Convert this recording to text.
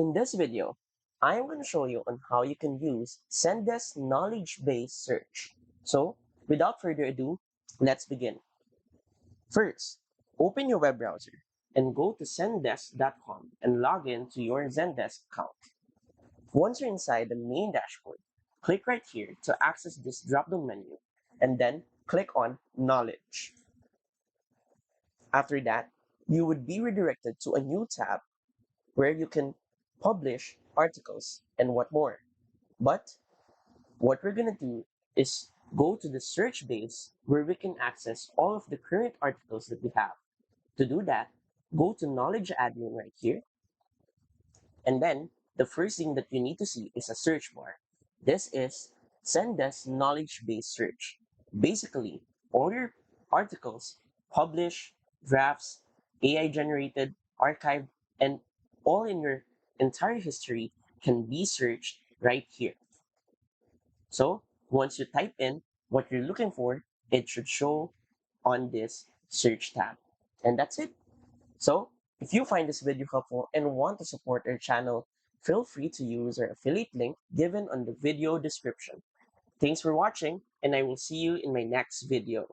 In this video, I'm going to show you on how you can use Zendesk Knowledge Base search. So, without further ado, let's begin. First, open your web browser and go to zendesk.com and log in to your Zendesk account. Once you're inside the main dashboard, click right here to access this drop-down menu and then click on Knowledge. After that, you would be redirected to a new tab where you can publish articles and what more. But what we're going to do is go to the search base where we can access all of the current articles that we have. To do that, go to Knowledge Admin right here. And then the first thing that you need to see is a search bar. This is Zendesk Knowledge Base Search. Basically, all your articles, published, drafts, AI generated, archived, and all in your entire history can be searched right here. So once you type in what you're looking for, it should show on this search tab. And that's it. So if you find this video helpful and want to support our channel, feel free to use our affiliate link given on the video description. Thanks for watching, and I will see you in my next video.